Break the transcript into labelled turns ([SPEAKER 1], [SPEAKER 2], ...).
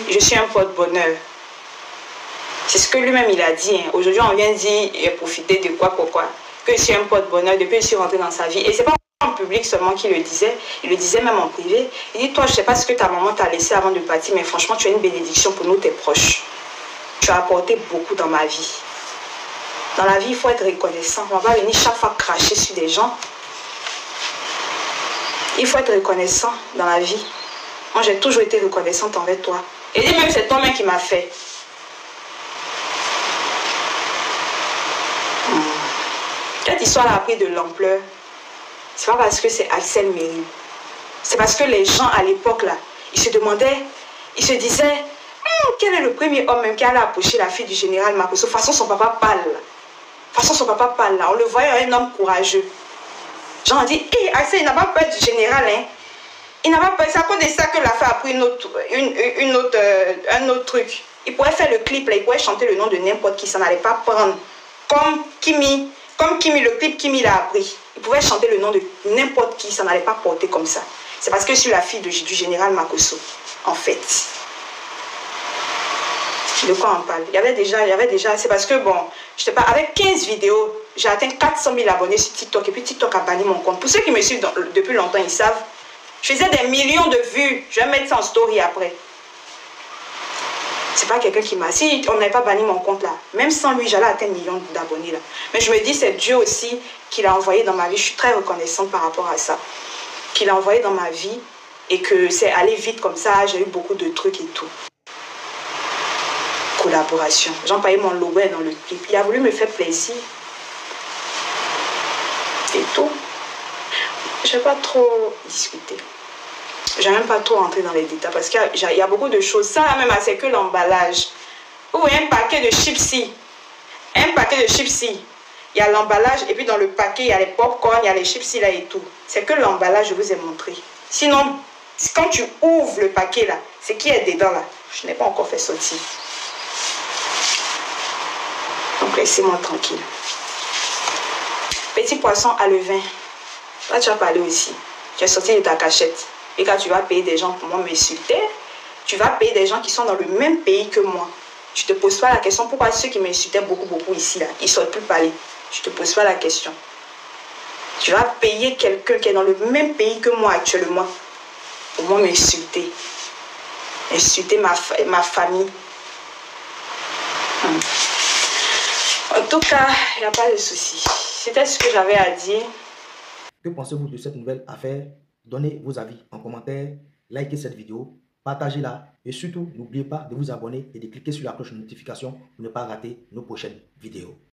[SPEAKER 1] je suis un porte-bonheur. C'est ce que lui-même il a dit. Hein. Aujourd'hui, on vient dire profiter de quoi, pourquoi. Que je suis un porte-bonheur depuis que je suis rentrée dans sa vie. Et c'est pas en public seulement qu'il le disait. Il le disait même en privé. Il dit, toi, je sais pas ce que ta maman t'a laissé avant de partir, mais franchement, tu es une bénédiction pour nous, tes proches. Tu as apporté beaucoup dans ma vie. Dans la vie, il faut être reconnaissant. On va pas venir chaque fois cracher sur des gens. Il faut être reconnaissant dans la vie. Moi, j'ai toujours été reconnaissante envers toi. Et dit même, c'est toi-même qui m'a fait. Cette histoire a pris de l'ampleur. C'est pas parce que c'est Axel Merrill. C'est parce que les gens à l'époque, là, ils se demandaient, ils se disaient, quel est le premier homme même qui allait approcher la fille du général Makosso? De toute façon, son papa parle. De toute façon, son papa parle là. On le voyait un homme courageux. Jean dit, hé, Axel, il n'a pas peur du général, hein. Il n'a pas peur. C'est à cause de ça que l'affaire a pris un autre truc. Il pourrait faire le clip, là. Il pourrait chanter le nom de n'importe qui. Ça n'allait pas prendre. Comme Kimi, le clip Kimi l'a appris. Il pouvait chanter le nom de n'importe qui. Ça n'allait pas porter comme ça. C'est parce que je suis la fille du général Makosso, en fait. De quoi on parle? Il y avait déjà, c'est parce que bon, je sais pas, avec 15 vidéos, j'ai atteint 400 000 abonnés sur TikTok et puis TikTok a banni mon compte. Pour ceux qui me suivent depuis longtemps, ils savent, je faisais des millions de vues. Je vais mettre ça en story après. C'est pas quelqu'un qui m'a... Si on n'avait pas banni mon compte là, même sans lui, j'allais atteindre millions d'abonnés là. Mais je me dis, c'est Dieu aussi qui l'a envoyé dans ma vie. Je suis très reconnaissante par rapport à ça. Qu'il a envoyé dans ma vie et que c'est allé vite comme ça. J'ai eu beaucoup de trucs et tout. Collaboration. J'ai employé mon logo dans le clip. Il a voulu me faire plaisir. Et tout. Je ne vais pas trop discuter. Je n'ai même pas trop entrer dans les détails parce qu'il y a beaucoup de choses. Ça même, c'est que l'emballage. Vous voyez un paquet de chipsy. Un paquet de chipsy. Il y a l'emballage et puis dans le paquet, il y a les pop-corn, il y a les chipsy là et tout. C'est que l'emballage, je vous ai montré. Sinon, quand tu ouvres le paquet là, c'est qui est dedans là. Je n'ai pas encore fait sortir. Donc laissez-moi tranquille. Petit poisson à levain. Là, tu vas parler aussi. Tu es sorti de ta cachette. Et quand tu vas payer des gens pour moi m'insulter, tu vas payer des gens qui sont dans le même pays que moi. Tu ne te poses pas la question pourquoi ceux qui m'insultaient beaucoup ici, là, ils ne sortent plus parler. Tu ne te poses pas la question. Tu vas payer quelqu'un qui est dans le même pays que moi actuellement pour moi m'insulter. Insulter ma famille. En tout cas, il n'y a pas de souci. C'était ce que j'avais à dire.
[SPEAKER 2] Que pensez-vous de cette nouvelle affaire? Donnez vos avis en commentaire, likez cette vidéo, partagez-la et surtout n'oubliez pas de vous abonner et de cliquer sur la cloche de notification pour ne pas rater nos prochaines vidéos.